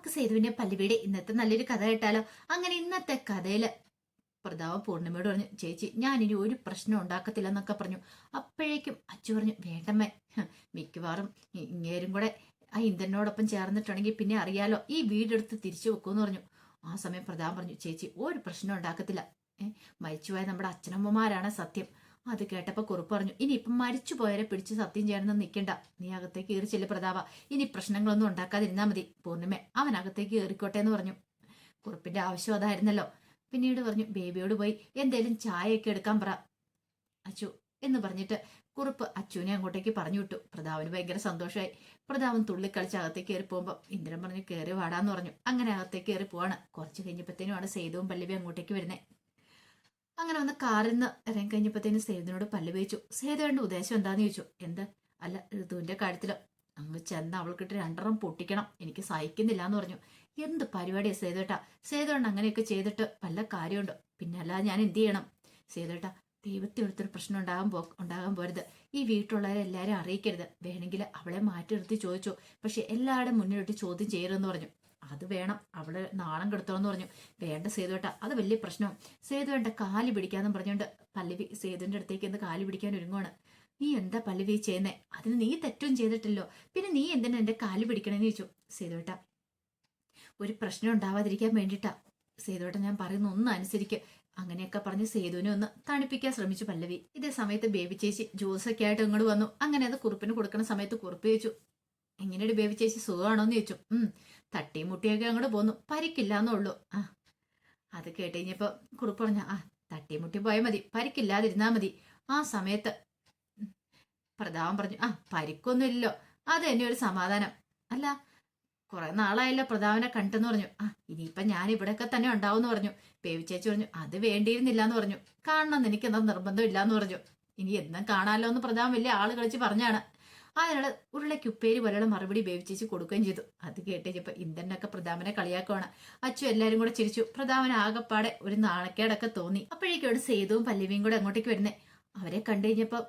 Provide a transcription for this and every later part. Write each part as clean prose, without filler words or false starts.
നമുക്ക് സേതുവിന്റെ പല്ലുവീട് ഇന്നത്തെ നല്ലൊരു കഥ കേട്ടാലോ? അങ്ങനെ ഇന്നത്തെ കഥയില് പ്രതാപം പൂർണ്ണിമയോട് പറഞ്ഞു, ചേച്ചി ഞാനിനി ഒരു പ്രശ്നം ഉണ്ടാക്കത്തില്ല എന്നൊക്കെ പറഞ്ഞു. അപ്പോഴേക്കും അച്ചു പറഞ്ഞു, വേണ്ടമ്മേ, മിക്കവാറും ഇങ്ങേരും കൂടെ ആ ഇന്ദ്രനോടൊപ്പം ചേർന്നിട്ടുണ്ടെങ്കിൽ പിന്നെ അറിയാലോ ഈ വീടെടുത്ത് തിരിച്ചു വെക്കുമെന്ന് പറഞ്ഞു. ആ സമയം പ്രതാപം പറഞ്ഞു, ചേച്ചി ഒരു പ്രശ്നം ഉണ്ടാക്കത്തില്ല. മരിച്ചുപോയ നമ്മുടെ അച്ഛനമ്മമാരാണ് സത്യം. അത് കേട്ടപ്പോ കുറുപ്പ് പറഞ്ഞു, ഇനി ഇപ്പം മരിച്ചു പോയവരെ പിടിച്ച് സത്യം ചെയ്യണമെന്ന് നിൽക്കണ്ട, നീ അകത്തേക്ക് കയറി ചെല്ല് പ്രതാപ, ഇനി പ്രശ്നങ്ങളൊന്നും ഉണ്ടാക്കാതിരുന്നാ മതി. പൂർണ്ണിമ അവൻ അകത്തേക്ക് കയറിക്കോട്ടെ എന്ന് പറഞ്ഞു. കുറുപ്പിന്റെ ആവശ്യം അതായിരുന്നല്ലോ. പിന്നീട് പറഞ്ഞു, ബേബിയോട് പോയി എന്തേലും ചായയൊക്കെ എടുക്കാൻ പറ അച്ചു എന്ന് പറഞ്ഞിട്ട് കുറുപ്പ് അച്ചുവിനെ അങ്ങോട്ടേക്ക് പറഞ്ഞു വിട്ടു. പ്രതാപന് ഭയങ്കര സന്തോഷമായി. പ്രതാപൻ തുള്ളിക്കളിച്ച് അകത്തേക്ക് കയറി പോകുമ്പോൾ ഇന്ദ്രൻ പറഞ്ഞു, കയറി വാടാന്ന് പറഞ്ഞു. അങ്ങനെ അകത്തേക്ക് കയറി പോവാണ്. കുറച്ച് കഴിഞ്ഞപ്പോഴത്തേനുമാണ് സേതുവും പല്ലവി അങ്ങോട്ടേക്ക് വരുന്നത്. അങ്ങനെ വന്ന് കാറിൽ നിന്ന് ഇറങ്ങി കഴിഞ്ഞപ്പോഴത്തേനും സേതുവിനോട് പല്ല് വേച്ചു. സേതുവിന്റെ ഉദ്ദേശം എന്താന്ന് ചോദിച്ചു. എന്ത്? അല്ല, ഋതുവിന്റെ കാര്യത്തിലോ അങ്ങ് ചെന്ന് അവൾക്കിട്ട് രണ്ടെണ്ണം പൊട്ടിക്കണം, എനിക്ക് സഹിക്കുന്നില്ല എന്ന് പറഞ്ഞു. എന്ത് പരിപാടിയാ സേതുവേട്ടാ? സേതുവേണ്ട അങ്ങനെയൊക്കെ ചെയ്തിട്ട് വല്ല കാര്യമുണ്ടോ? പിന്നെ അല്ലാതെ ഞാൻ എന്ത് ചെയ്യണം? സേതുവേട്ടാ, ദൈവത്തെ എടുത്തൊരു പ്രശ്നം ഉണ്ടാകാൻ പോരുത്. ഈ വീട്ടിലുള്ളവരെ എല്ലാവരും അറിയിക്കരുത്. വേണമെങ്കിൽ അവളെ മാറ്റി നിർത്തി ചോദിച്ചു, പക്ഷെ എല്ലാവരുടെ മുന്നിലിട്ട് ചോദ്യം ചെയ്യരുതെന്ന് പറഞ്ഞു. അത് വേണം, അവള് നാണം കെടുത്തോന്ന് പറഞ്ഞു. വേണ്ട സേതുവേട്ട, അത് വലിയ പ്രശ്നം. സേതുവേട്ട കാലി പിടിക്കാന്നും പറഞ്ഞുകൊണ്ട് പല്ലവി സേതുവിന്റെ അടുത്തേക്ക് എന്ന് കാലി പിടിക്കാൻ ഒരുങ്ങുവാണ്. നീ എന്താ പല്ലവി ചെയ്യുന്നേ? അതിന് നീ തെറ്റും ചെയ്തിട്ടില്ലോ, പിന്നെ നീ എന്തിനാ എന്റെ കാലി പിടിക്കണേന്ന് ചോദിച്ചു. സേതുവേട്ട, ഒരു പ്രശ്നം ഉണ്ടാവാതിരിക്കാൻ വേണ്ടിട്ടാ സേതുവേട്ട, ഞാൻ പറയുന്ന ഒന്ന് അനുസരിക്ക്. അങ്ങനെയൊക്കെ പറഞ്ഞ് സേതുവിനെ ഒന്ന് തണുപ്പിക്കാൻ ശ്രമിച്ചു പല്ലവി. ഇതേ സമയത്ത് ബേബി ചേച്ചി ജ്യൂസൊക്കെ ആയിട്ട് ഇങ്ങോട്ട് വന്നു. അങ്ങനെ അത് കുറുപ്പിന് കൊടുക്കുന്ന സമയത്ത് കുറുപ്പ് ചോദിച്ചു, എങ്ങനെയൊരു ബേബി ചേച്ചി, സുഖമാണോന്ന് ചോദിച്ചു. തട്ടിയും മുട്ടിയൊക്കെ അങ്ങോട്ട് പോന്നു, പരിക്കില്ലാന്നുള്ളൂ. അത് കേട്ട് കഴിഞ്ഞപ്പോ കുറുപ്പ് പറഞ്ഞ, തട്ടിയും മുട്ടി പോയാൽ മതി, പരിക്കില്ലാതിരുന്നാ മതി. ആ സമയത്ത് പ്രതാപം പറഞ്ഞു, പരിക്കൊന്നും ഇല്ലല്ലോ, അത് തന്നെ ഒരു സമാധാനം. അല്ല, കുറെ നാളായല്ലോ പ്രതാപനെ കണ്ടെന്ന് പറഞ്ഞു. ഇനിയിപ്പൊ ഞാൻ ഇവിടെയൊക്കെ തന്നെ ഉണ്ടാവും പറഞ്ഞു. ബേബി ചേച്ചി പറഞ്ഞു, അത് വേണ്ടിയിരുന്നില്ല എന്ന് പറഞ്ഞു. കാണണം എനിക്ക് എന്താ നിർബന്ധം ഇല്ലാന്ന് പറഞ്ഞു. ഇനി എന്നും കാണാമല്ലോ എന്ന് പ്രതാപം വലിയ ആള് കളിച്ച് പറഞ്ഞാണ്. അയാള് ഉരുളയ്ക്ക് ഉപ്പേരി പോലെയുള്ള മറുപടി ബേബി ചേച്ചി കൊടുക്കുകയും ചെയ്തു. അത് കേട്ടിപ്പോ ഇന്ദ്രനൊക്കെ പ്രതാപനെ കളിയാക്കുവാണ്. അച്ചു എല്ലാരും കൂടെ ചിരിച്ചു. പ്രതാപന് ആകപ്പാടെ ഒരു നാണക്കേടൊക്കെ തോന്നി. അപ്പോഴേക്കും സേതുവും പല്ലവിയും കൂടെ അങ്ങോട്ടേക്ക് വരുന്നേ. അവരെ കണ്ടു കഴിഞ്ഞപ്പോ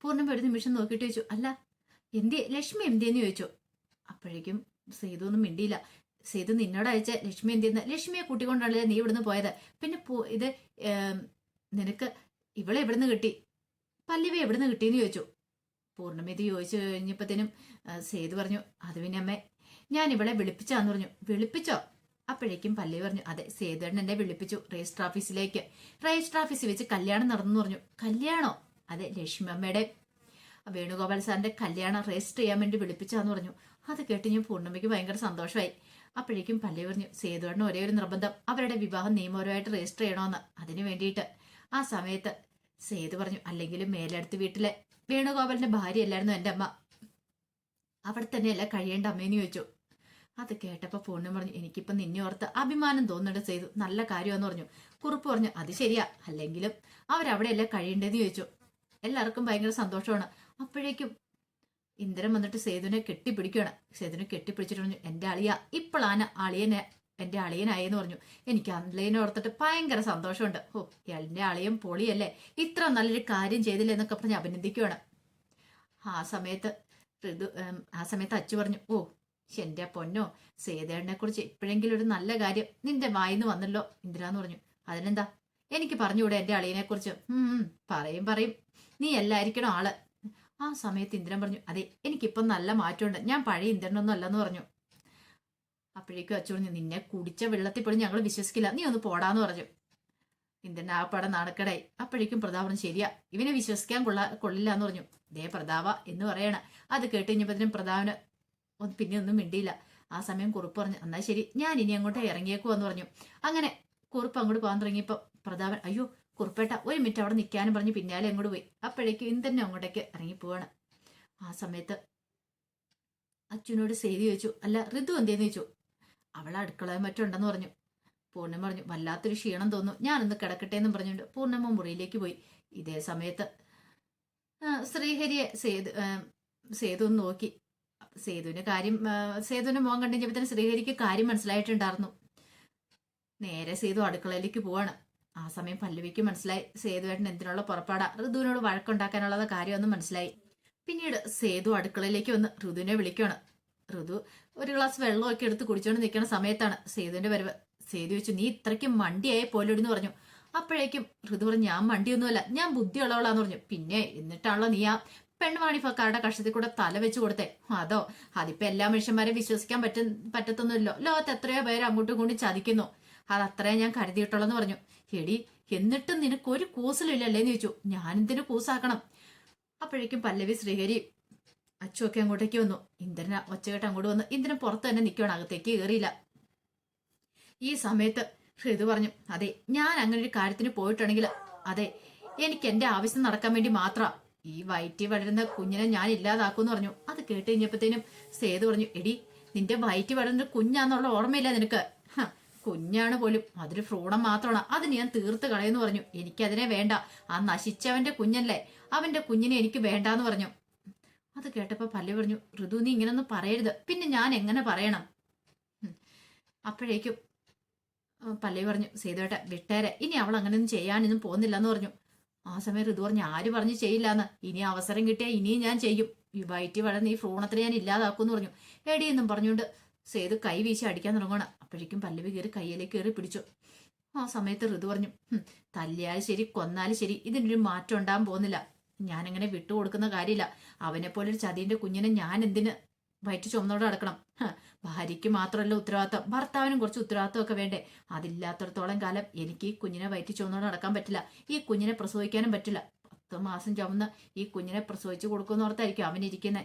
പൂർണ്ണിമ ഒരു നിമിഷം നോക്കിയിട്ട് ചോദിച്ചു, അല്ല ലക്ഷ്മി എന്തിയെന്ന് ചോദിച്ചു. അപ്പോഴേക്കും സേതു ഒന്നും മിണ്ടിയില്ല. സേതു നിന്നോട് അയച്ച ലക്ഷ്മി എന്തിയെന്ന്? ലക്ഷ്മിയെ കൂട്ടിക്കൊണ്ടാണല്ലേ നീ ഇവിടുന്ന് പോയത്? പിന്നെ ഇത് നിനക്ക് ഇവളെ എവിടുന്ന് കിട്ടി? പല്ലവി എവിടുന്ന് കിട്ടിയെന്ന് ചോദിച്ചു. പൂർണ്ണിമ ഇത് ചോദിച്ചു കഴിഞ്ഞപ്പോഴത്തേനും സേതു പറഞ്ഞു, അത് പിന്നെ അമ്മേ, ഞാൻ ഇവളെ വിളിപ്പിച്ചാന്ന് പറഞ്ഞു. വിളിപ്പിച്ചോ? അപ്പോഴേക്കും പല്ലവി പറഞ്ഞു, അതെ, സേതുവേട്ടൻ എന്നെ വിളിപ്പിച്ചു രജിസ്റ്റർ ഓഫീസിലേക്ക്. രജിസ്റ്റർ ഓഫീസിൽ വെച്ച് കല്യാണം നടന്നു പറഞ്ഞു. കല്യാണോ? അതെ, ലക്ഷ്മി അമ്മയുടെ വേണുഗോപാൽ സാറിന്റെ കല്യാണം രജിസ്റ്റർ ചെയ്യാൻ വേണ്ടി വിളിപ്പിച്ചാന്ന് പറഞ്ഞു. അത് കേട്ട് ഞാൻ പൂർണ്ണിമയ്ക്ക് ഭയങ്കര സന്തോഷമായി. അപ്പോഴേക്കും പല്ലവി പറഞ്ഞു, സേതുവേട്ടന് ഒരേ ഒരു നിർബന്ധം, അവരുടെ വിവാഹം നിയമപരമായിട്ട് രജിസ്റ്റർ ചെയ്യണമെന്ന്. അതിനു വേണ്ടിയിട്ട്. ആ സമയത്ത് സേതു പറഞ്ഞു, അല്ലെങ്കിലും മേലടുത്ത് വീട്ടിലെ വേണുഗോപാലിന്റെ ഭാര്യ അല്ലായിരുന്നു എന്റെ അമ്മ, അവിടെ തന്നെയല്ല കഴിയേണ്ട അമ്മേന്ന് ചോദിച്ചു. അത് കേട്ടപ്പോ പൂർണ്ണിമ പറഞ്ഞു, എനിക്കിപ്പം നിന്നെ ഓർത്ത് അഭിമാനം തോന്നുന്നുണ്ട് സേതു, നല്ല കാര്യമെന്ന് പറഞ്ഞു. കുറുപ്പ് പറഞ്ഞു, അത് ശരിയാ, അല്ലെങ്കിലും അവരവിടെയല്ലേ കഴിയേണ്ടതെന്ന് ചോദിച്ചു. എല്ലാവർക്കും ഭയങ്കര സന്തോഷമാണ്. അപ്പോഴേക്കും ഇന്ദ്രൻ വന്നിട്ട് സേതുവിനെ കെട്ടിപ്പിടിക്കുകയാണ്. സേതുവിനെ കെട്ടിപ്പിടിച്ചിട്ട് പറഞ്ഞു, എന്റെ അളിയ, ഇപ്പോഴാണ് അളിയനെ എന്റെ അളിയനായെന്ന് പറഞ്ഞു. എനിക്ക് അളിയനെ ഓർത്തിട്ട് ഭയങ്കര സന്തോഷമുണ്ട്. എന്റെ അളിയൻ പൊളിയല്ലേ, ഇത്ര നല്ലൊരു കാര്യം ചെയ്തില്ലേ എന്നൊക്കെ പറഞ്ഞ് അഭിനന്ദിക്കുകയാണ്. ആ സമയത്ത് അച്ചു പറഞ്ഞു, എന്റെ പൊന്നോ, സേതേടനെ കുറിച്ച് ഇപ്പോഴെങ്കിലും ഒരു നല്ല കാര്യം നിന്റെ വായിന്ന് വന്നല്ലോ ഇന്ദ്രാന്ന് പറഞ്ഞു. അതിനെന്താ, എനിക്ക് പറഞ്ഞുകൂടെ എന്റെ അളിയനെ കുറിച്ച്? പറയും, നീ എല്ലായിരിക്കണം ആള്. ആ സമയത്ത് ഇന്ദ്രൻ പറഞ്ഞു, അതെ, എനിക്കിപ്പം നല്ല മാറ്റമുണ്ട്, ഞാൻ പഴയ ഇന്ദ്രനൊന്നും അല്ലെന്ന് പറഞ്ഞു. അപ്പോഴേക്കും അച്ചു പറഞ്ഞു, നിന്നെ കുടിച്ച വെള്ളത്തിൽ പോലും ഞങ്ങൾ വിശ്വസിക്കില്ല, നീ ഒന്ന് പോടാന്ന് പറഞ്ഞു. ഇന്ദ്രൻ ആ പടം നാണക്കേടായി. അപ്പോഴേക്കും പ്രതാപ പറഞ്ഞു, ശരിയാ, ഇവനെ വിശ്വസിക്കാൻ കൊള്ളില്ല എന്ന് പറഞ്ഞു. ദേ പ്രതാപ എന്ന് പറയണ. അത് കേട്ട് കഴിഞ്ഞപ്പോഴത്തേനും പ്രതാപന് പിന്നെ ഒന്നും മിണ്ടിയില്ല. ആ സമയം കുറുപ്പ് പറഞ്ഞു, എന്നാ ശരി, ഞാൻ ഇനി അങ്ങോട്ട് ഇറങ്ങിയേക്കുവെന്ന് പറഞ്ഞു. അങ്ങനെ കുറുപ്പ് അങ്ങോട്ട് പോകാൻ തുടങ്ങിയപ്പോ പ്രതാപൻ, അയ്യോ കുറുപ്പേട്ട, ഒരു മിനിറ്റ് അവിടെ നിൽക്കാനും പറഞ്ഞു പിന്നാലെ അങ്ങോട്ട് പോയി. അപ്പോഴേക്കും ഇന്ദ്രനെ അങ്ങോട്ടേക്ക് ഇറങ്ങിപ്പോവാണ്. ആ സമയത്ത് അച്ഛനോട് സേതി ചോദിച്ചു, അല്ല ഋതു എന്തേന്ന് ചോദിച്ചു. അവൾ അടുക്കളയും മറ്റുണ്ടെന്ന് പറഞ്ഞു. പൂർണ്ണിമ പറഞ്ഞു, വല്ലാത്തൊരു ക്ഷീണം തോന്നുന്നു, ഞാനൊന്ന് കിടക്കട്ടെ എന്നും പറഞ്ഞുകൊണ്ട് പൂർണ്ണിമ മുറിയിലേക്ക് പോയി. ഇതേ സമയത്ത് ശ്രീഹരിയെ സേതു ഒന്ന് നോക്കി. സേതുവിന്റെ മുഖം കണ്ടു കഴിഞ്ഞപ്പോഴത്തേന് ശ്രീഹരിക്ക് കാര്യം മനസ്സിലായിട്ടുണ്ടായിരുന്നു. നേരെ സേതു അടുക്കളയിലേക്ക് പോവാണ്. ആ സമയം പല്ലവിക്ക് മനസ്സിലായി സേതുവേട്ടൻ എന്തിനുള്ള പുറപ്പാടാ, ഋതുവിനോട് വഴക്കുണ്ടാക്കാനുള്ളത് കാര്യമൊന്നും മനസ്സിലായി. പിന്നീട് സേതു അടുക്കളയിലേക്ക് വന്ന് ഋതുവിനെ വിളിക്കുകയാണ്. ഋതു ഒരു ഗ്ലാസ് വെള്ളമൊക്കെ എടുത്ത് കുടിച്ചോണ്ട് നിൽക്കുന്ന സമയത്താണ് സേതുവിന്റെ വരവ്. സേതു ചോദിച്ചു, നീ ഇത്രയ്ക്ക് മണ്ടിയായി പോലെന്ന് പറഞ്ഞു. അപ്പോഴേക്കും ഋതു പറഞ്ഞു, ഞാൻ മണ്ടിയൊന്നുമല്ല, ഞാൻ ബുദ്ധിയുള്ളവളാന്ന് പറഞ്ഞു. പിന്നെ എന്നിട്ടാണല്ലോ നീ ആ പെൺവാണിഫക്കാരുടെ കഷത്തിൽ കൂടെ തല വെച്ച് കൊടുത്തേ. അതോ അതിപ്പോ എല്ലാ മനുഷ്യന്മാരെ വിശ്വസിക്കാൻ പറ്റത്തൊന്നുമില്ലോ. ലോകത്ത് എത്രയോ പേര് അങ്ങോട്ടും ഇങ്ങോട്ടും ചതിക്കുന്നു. അത് അത്രയും ഞാൻ കരുതിയിട്ടുള്ളെന്ന് പറഞ്ഞു. എടി, എന്നിട്ടും നിനക്ക് ഒരു കൂസലില്ലല്ലേന്ന് ചോദിച്ചു. ഞാൻ എന്തിനു കൂസാക്കണം? അപ്പോഴേക്കും പല്ലവി, ശ്രീഹരി, അച്ചുവൊക്കെ അങ്ങോട്ടേക്ക് വന്നു. ഇന്ദ്രന ഒച്ചകെട്ട് അങ്ങോട്ട് വന്നു. ഇന്ദ്രൻ പുറത്ത് തന്നെ നിൽക്കുകയാണ്, അകത്തേക്ക് കയറിയില്ല. ഈ സമയത്ത് ഋതു പറഞ്ഞു, അതെ, ഞാൻ അങ്ങനെ ഒരു കാര്യത്തിന് പോയിട്ടുണ്ടെങ്കിൽ അതെ എനിക്ക് എന്റെ ആവശ്യം നടക്കാൻ വേണ്ടി മാത്രം ഈ വയറ്റി വളരുന്ന കുഞ്ഞിനെ ഞാൻ ഇല്ലാതാക്കുമെന്ന് പറഞ്ഞു. അത് കേട്ട് കഴിഞ്ഞപ്പോഴത്തേനും സേതു പറഞ്ഞു, എടി, നിന്റെ വയറ്റി വളരുന്ന കുഞ്ഞാന്നുള്ള ഓർമ്മയില്ല നിനക്ക്? കുഞ്ഞാണ് പോലും, അതൊരു ഭ്രൂണം മാത്രമാണ്, അതിന് ഞാൻ തീർത്ത് കളയെന്ന് പറഞ്ഞു. എനിക്കതിനെ വേണ്ട, ആ നശിച്ചവന്റെ കുഞ്ഞല്ലേ, അവന്റെ കുഞ്ഞിനെ എനിക്ക് വേണ്ടാന്ന് പറഞ്ഞു. അത് കേട്ടപ്പോ പല്ലവി പറഞ്ഞു, ഋതു, നീ ഇങ്ങനൊന്നും പറയരുത്, പിന്നെ ഞാൻ എങ്ങനെ പറയണം? അപ്പോഴേക്കും പല്ലവി പറഞ്ഞു, സേതുവേട്ട വിട്ടേരെ, ഇനി അവൾ അങ്ങനെയൊന്നും ചെയ്യാനൊന്നും പോകുന്നില്ല എന്ന് പറഞ്ഞു. ആ സമയം ഋതു പറഞ്ഞു, ആര് പറഞ്ഞു ചെയ്യില്ലാന്ന്? ഇനി അവസരം കിട്ടിയാൽ ഇനിയും ഞാൻ ചെയ്യും, ഈ വയറ്റി വളർന്ന് ഈ ഭ്രൂണത്തിനെ ഞാൻ ഇല്ലാതാക്കുമെന്ന് പറഞ്ഞു. എടിയെന്നും പറഞ്ഞുകൊണ്ട് സേതു കൈ വീശി അടിക്കാൻ തുടങ്ങണം. അപ്പോഴേക്കും പല്ലവി കയറി കയ്യിലേക്ക് കയറി പിടിച്ചു. ആ സമയത്ത് ഋതു പറഞ്ഞു, തല്ലിയാലും ശരി കൊന്നാലും ശരി ഇതിനൊരു മാറ്റം ഉണ്ടാകാൻ പോകുന്നില്ല. ഞാനങ്ങനെ വിട്ടുകൊടുക്കുന്ന കാര്യമില്ല. അവനെ പോലെ ഒരു ചതിന്റെ കുഞ്ഞിനെ ഞാൻ എന്തിന് വയറ്റി ചുമന്നോടെ നടക്കണം? ഭാര്യയ്ക്ക് മാത്രമല്ല ഉത്തരവാദിത്തം, ഭർത്താവിനും കുറച്ച് ഉത്തരവാദിത്തം ഒക്കെ വേണ്ടേ? അതില്ലാത്തടത്തോളം കാലം എനിക്ക് ഈ കുഞ്ഞിനെ വയറ്റി ചുമന്നോടെ നടക്കാൻ പറ്റില്ല. ഈ കുഞ്ഞിനെ പ്രസവിക്കാനും പറ്റില്ല. 10 മാസം ചുമന്ന് ഈ കുഞ്ഞിനെ പ്രസവിച്ചു കൊടുക്കുമെന്ന് ഓർത്തായിരിക്കും അവനിരിക്കുന്നത്.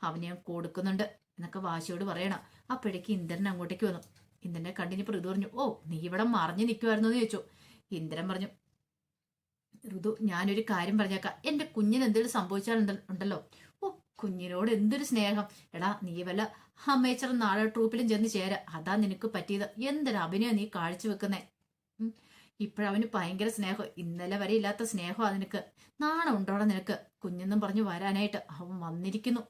അവനെ ഞാൻ കൊടുക്കുന്നുണ്ട് എന്നൊക്കെ വാശിയോട് പറയണം. അപ്പോഴേക്ക് ഇന്ദ്രൻ അങ്ങോട്ടേക്ക് വന്നു. ഇന്ദ്രനെ കണ്ടിനിപ്പോൾ ഋതു പറഞ്ഞു, ഓ, നീ ഇവിടെ മറിഞ്ഞു നിൽക്കുമായിരുന്നു എന്ന് ചോദിച്ചു. ഇന്ദ്രൻ പറഞ്ഞു, ഋതു, ഞാനൊരു കാര്യം പറഞ്ഞേക്കാം, എന്റെ കുഞ്ഞിന് എന്തെങ്കിലും സംഭവിച്ചാലുണ്ടല്ലോ, ഓ, കുഞ്ഞിനോട് എന്തൊരു സ്നേഹം. എടാ, നീ വല്ല അമേച്ചർ നാടക ട്രൂപ്പിലും ചെന്ന് ചേര, അതാ നിനക്ക് പറ്റിയത്. എന്തൊരു അഭിനയം നീ കാഴ്ചവെക്കുന്നേ. ഇപ്പോഴവന് ഭയങ്കര സ്നേഹം, ഇന്നലെ വരെ ഇല്ലാത്ത സ്നേഹമാണ് നിനക്ക്. നാണം ഉണ്ടോടെ നിനക്ക്? കുഞ്ഞെന്നും പറഞ്ഞു വരാനായിട്ട് അവൻ വന്നിരിക്കുന്നു.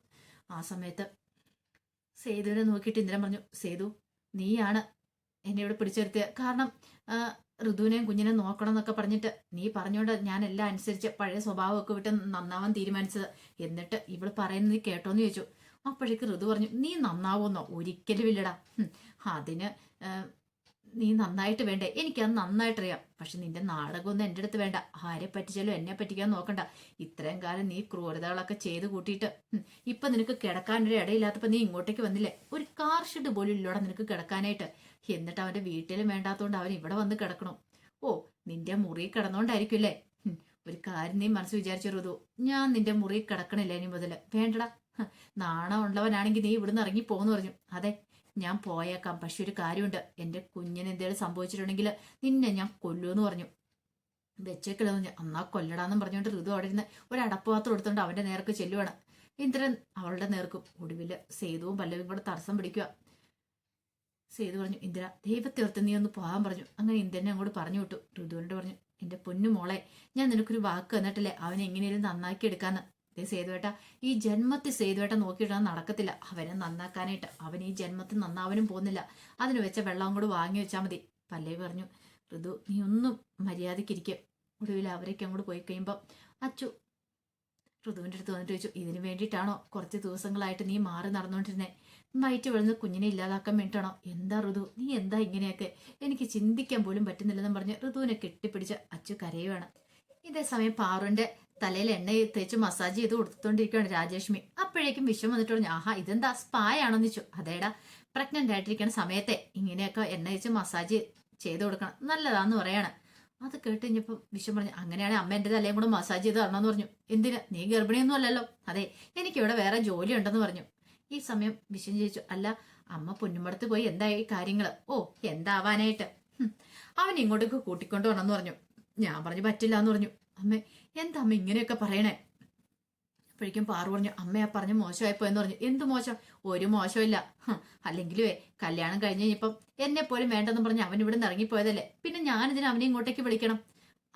ആ സമയത്ത് സേതുവിനെ നോക്കിയിട്ട് ഇന്ദ്രൻ പറഞ്ഞു, സേതു, നീയാണ് എന്നെ ഇവിടെ പിടിച്ചെടുത്തിയത്. കാരണം ഋതുവിനെയും കുഞ്ഞിനെ നോക്കണം എന്നൊക്കെ പറഞ്ഞിട്ട് നീ പറഞ്ഞുകൊണ്ട് ഞാൻ എല്ലാം അനുസരിച്ച് പഴയ സ്വഭാവമൊക്കെ വിട്ട് നന്നാവാൻ തീരുമാനിച്ചത്. എന്നിട്ട് ഇവള് പറയുന്നത് നീ കേട്ടോന്ന് ചോദിച്ചു. അപ്പോഴേക്ക് ഋതു പറഞ്ഞു, നീ നന്നാവുന്നോ? ഒരിക്കലും ഇല്ലടാ. അതിന് നീ നന്നായിട്ട് വേണ്ടേ? എനിക്കത് നന്നായിട്ടറിയാം. പക്ഷെ നിന്റെ നാടകമൊന്നും എൻ്റെ അടുത്ത് വേണ്ട. ആരെ പറ്റിച്ചാലും എന്നെ പറ്റിക്കാൻ നോക്കണ്ട. ഇത്രയും കാലം നീ ക്രൂരതകളൊക്കെ ചെയ്ത് കൂട്ടിയിട്ട് ഇപ്പൊ നിനക്ക് കിടക്കാനൊരു ഇടയില്ലാത്തപ്പോ നീ ഇങ്ങോട്ടേക്ക് വന്നില്ലേ? ഒരു കാർ ഷെഡ് പോലും ഇല്ലോടെ നിനക്ക് കിടക്കാനായിട്ട്. എന്നിട്ട് അവന്റെ വീട്ടിലും വേണ്ടാത്തോണ്ട് അവൻ ഇവിടെ വന്ന് കിടക്കണോ? ഓ, നിന്റെ മുറി കിടന്നോണ്ടായിരിക്കുമല്ലേ? ഒരു കാര്യം നീ മനസ്സ് വിചാരിച്ചു ഋതു, ഞാൻ നിന്റെ മുറി കിടക്കണില്ല ഇനി മുതല്. വേണ്ടടാ, നാണം ഉള്ളവനാണെങ്കിൽ നീ ഇവിടുന്ന് ഇറങ്ങി പോന്ന് പറഞ്ഞു. അതെ, ഞാൻ പോയേക്കാം. പക്ഷെ ഒരു കാര്യമുണ്ട്, എന്റെ കുഞ്ഞിന് എന്തെങ്കിലും സംഭവിച്ചിട്ടുണ്ടെങ്കിൽ നിന്നെ ഞാൻ കൊല്ലൂന്ന് പറഞ്ഞു. വെച്ചേക്കില്ലെന്ന് പറഞ്ഞു. അന്നാ കൊല്ലടാന്നും പറഞ്ഞുകൊണ്ട് ഋതു അവിടെ ഇരുന്ന് ഒരു അടപ്പുപാത്രം എടുത്തോണ്ട് അവന്റെ നേർക്ക് ചെല്ലുവാണ്. ഇന്ദ്രൻ അവളുടെ നേർക്കും. ഒടുവില് സേതുവും പല്ലവിയും കൂടെ തടസ്സം പിടിക്കുക. സേതു പറഞ്ഞു, ഇന്ദ്ര, ദൈവത്തെ ഓർത്ത് നീ ഒന്ന് പോകാൻ പറഞ്ഞു. അങ്ങനെ ഇന്ദ്രനെ അങ്ങോട്ട് പറഞ്ഞു വിട്ടു. ഋതുവിനോട് പറഞ്ഞു, എന്റെ പൊന്നു മോളെ, ഞാൻ നിനക്കൊരു വാക്ക് തന്നിട്ടില്ലേ അവനെ എങ്ങനെയും നന്നാക്കി എടുക്കാന്ന്. സേതുവേട്ട, ഈ ജന്മത്തിൽ സേതുവേട്ട നോക്കിയിട്ടാൽ നടക്കത്തില്ല അവനെ നന്നാക്കാനായിട്ട്. അവൻ ഈ ജന്മത്തിൽ നന്നാവാനും പോകുന്നില്ല. അതിന് വെച്ച വെള്ളം കൂടെ വാങ്ങി വെച്ചാൽ മതി. പല്ലവി പറഞ്ഞു, ഋതു, നീ ഒന്നും മര്യാദയ്ക്കിരിക്കുക. ഒടുവിൽ അവരൊക്കെ അങ്ങോട്ട് പോയി കഴിയുമ്പോൾ അച്ചു ഋതുവിൻ്റെ അടുത്ത് വന്നിട്ട് ചോദിച്ചു, ഇതിന് വേണ്ടിയിട്ടാണോ കുറച്ച് ദിവസങ്ങളായിട്ട് നീ മാറി നടന്നുകൊണ്ടിരുന്നേ? വയറ്റ് വിഴുന്ന് കുഞ്ഞിനെ ഇല്ലാതാക്കാൻ വേണ്ടിയിട്ടാണോ? എന്താ ഋതു, നീ എന്താ ഇങ്ങനെയൊക്കെ? എനിക്ക് ചിന്തിക്കാൻ പോലും പറ്റുന്നില്ലെന്നും പറഞ്ഞ് ഋതുവിനെ കെട്ടിപ്പിടിച്ച് അച്ചു കരയുവാണ്. ഇതേ സമയം പാറുവിന്റെ തലയിൽ എണ്ണ തേച്ച് മസാജ് ചെയ്ത് കൊടുത്തോണ്ടിരിക്കുകയാണ് രാജേഷ്മി. അപ്പോഴേക്കും വിശ്വം വന്നിട്ട് പറഞ്ഞു, ആഹാ, ഇതെന്താ സ്പായാണോന്ന് ചോദിച്ചു. അതേടാ, പ്രഗ്നന്റ് ആയിട്ടിരിക്കുന്ന സമയത്തെ ഇങ്ങനെയൊക്കെ എണ്ണ തേച്ച് മസാജ് ചെയ്ത് കൊടുക്കണം, നല്ലതാന്ന് പറയാണ്. അത് കേട്ട് കഴിഞ്ഞപ്പോൾ വിശ്വം പറഞ്ഞു, അങ്ങനെയാണെങ്കിൽ അമ്മ എന്റെ തലയും കൂടെ മസാജ് ചെയ്ത് തരണമെന്ന് പറഞ്ഞു. എന്തിന്? നീ ഗർഭിണിയൊന്നും അല്ലല്ലോ. അതെ, എനിക്കിവിടെ വേറെ ജോലി ഉണ്ടെന്ന് പറഞ്ഞു. ഈ സമയം വിശ്വം ചോദിച്ചു, അല്ല അമ്മ പൊന്നുമടത്ത് പോയി എന്തായി കാര്യങ്ങള്? ഓ, എന്താവാനായിട്ട്, അവൻ ഇങ്ങോട്ടേക്ക് കൂട്ടിക്കൊണ്ട് വരണമെന്ന് പറഞ്ഞു. ഞാൻ പറഞ്ഞു പറ്റില്ല എന്ന് പറഞ്ഞു. അമ്മേ, എന്താ അമ്മ ഇങ്ങനെയൊക്കെ പറയണേ? അപ്പോഴേക്കും പാറു പറഞ്ഞു, അമ്മ ആ പറഞ്ഞ് മോശമായിപ്പോ എന്ന് പറഞ്ഞു. എന്ത് മോശം? ഒരു മോശമില്ല. അല്ലെങ്കിലുവേ കല്യാണം കഴിഞ്ഞ് കഴിഞ്ഞപ്പം എന്നെ പോലും വേണ്ടെന്ന് പറഞ്ഞ് അവൻ ഇവിടെ നിന്ന് ഇറങ്ങിപ്പോയതല്ലേ, പിന്നെ ഞാനിതിന് അവനെ ഇങ്ങോട്ടേക്ക് വിളിക്കണം?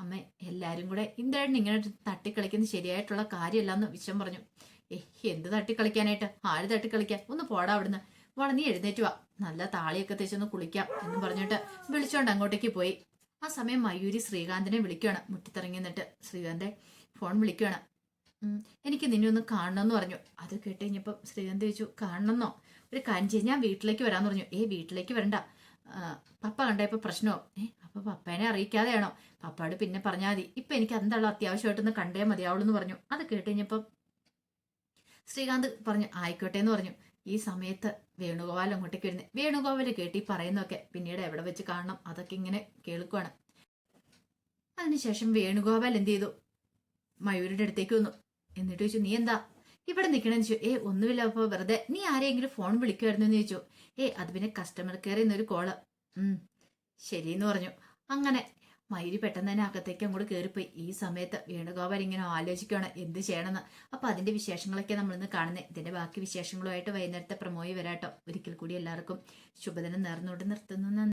അമ്മേ, എല്ലാരും കൂടെ ഇന്ദ്രേട്ടൻ ഇങ്ങനെ തട്ടിക്കളിക്കുന്നത് ശരിയായിട്ടുള്ള കാര്യമല്ലെന്ന് വിശ്വം പറഞ്ഞു. എന്ത് തട്ടിക്കളിക്കാനായിട്ട്? ആര് തട്ടിക്കളിക്കാൻ? ഒന്ന് പോടാ അവിടുന്ന്. നീ എഴുന്നേറ്റ് വാ, നല്ല താളിയൊക്കെ തേച്ചൊന്ന് കുളിക്കാം എന്നും പറഞ്ഞിട്ട് വിളിച്ചോണ്ട് അങ്ങോട്ടേക്ക് പോയി. ആ സമയം മയൂരി ശ്രീകാന്തിനെ വിളിക്കുകയാണ്. മുറ്റിത്തിറങ്ങി നിന്നിട്ട് ശ്രീകാന്തെ ഫോൺ വിളിക്കുകയാണ്. എനിക്ക് നിന്നെ ഒന്ന് കാണണമെന്ന് പറഞ്ഞു. അത് കേട്ട് കഴിഞ്ഞപ്പം ശ്രീകാന്ത് ചോദിച്ചു, കാണണമെന്നോ? ഒരു കാര്യം ചെയ്യും, ഞാൻ വീട്ടിലേക്ക് വരാന്ന് പറഞ്ഞു. വീട്ടിലേക്ക് വരണ്ട, പപ്പ കണ്ടപ്പോ പ്രശ്നമോ? അപ്പൊ പപ്പേനെ അറിയിക്കാതെയാണോ? പപ്പയോട് പിന്നെ പറഞ്ഞാൽ മതി, ഇപ്പൊ എനിക്ക് എന്താണോ അത്യാവശ്യമായിട്ടൊന്ന് കണ്ടേ മതിയാവുള്ളൂ എന്ന് പറഞ്ഞു. അത് കേട്ട് കഴിഞ്ഞപ്പം ശ്രീകാന്ത് പറഞ്ഞു ആയിക്കോട്ടെ എന്ന് പറഞ്ഞു. ഈ സമയത്ത് വേണുഗോപാൽ അങ്ങോട്ടേക്ക് വരുന്നത്. വേണുഗോപാല് കേട്ടി പറയുന്നൊക്കെ പിന്നീട് എവിടെ വെച്ച് കാണണം അതൊക്കെ ഇങ്ങനെ കേൾക്കുവാണ്. അതിനുശേഷം വേണുഗോപാൽ എന്ത് ചെയ്തു, മയൂരിന്റെ അടുത്തേക്ക് വന്നു. എന്നിട്ട് ചോദിച്ചു, നീ എന്താ ഇവിടെ നിൽക്കണെന്ന് ചോദിച്ചു. ഒന്നുമില്ല, അപ്പൊ വെറുതെ. നീ ആരെങ്കിലും ഫോൺ വിളിക്കുമായിരുന്നു എന്ന് ചോദിച്ചു. അത് പിന്നെ കസ്റ്റമർ കെയർ എന്നൊരു കോള്. ശരിയെന്ന് പറഞ്ഞു. അങ്ങനെ മയൂരി പെട്ടെന്ന് തന്നെ അകത്തേക്ക് അങ്ങോട്ട് കയറിപ്പോയി. ഈ സമയത്ത് വേണുഗോപാൽ ഇങ്ങനെ ആലോചിക്കുകയാണ് എന്ത് ചെയ്യണമെന്ന്. അപ്പൊ അതിന്റെ വിശേഷങ്ങളൊക്കെ നമ്മളിന്ന് കാണുന്നത്. ഇതിന്റെ ബാക്കി വിശേഷങ്ങളുമായിട്ട് വൈകുന്നേരത്തെ പ്രമോയി വരാട്ടോ. ഒരിക്കൽ കൂടി എല്ലാവർക്കും ശുഭദിനം നേർന്നുകൊണ്ട് നിർത്തുന്നു.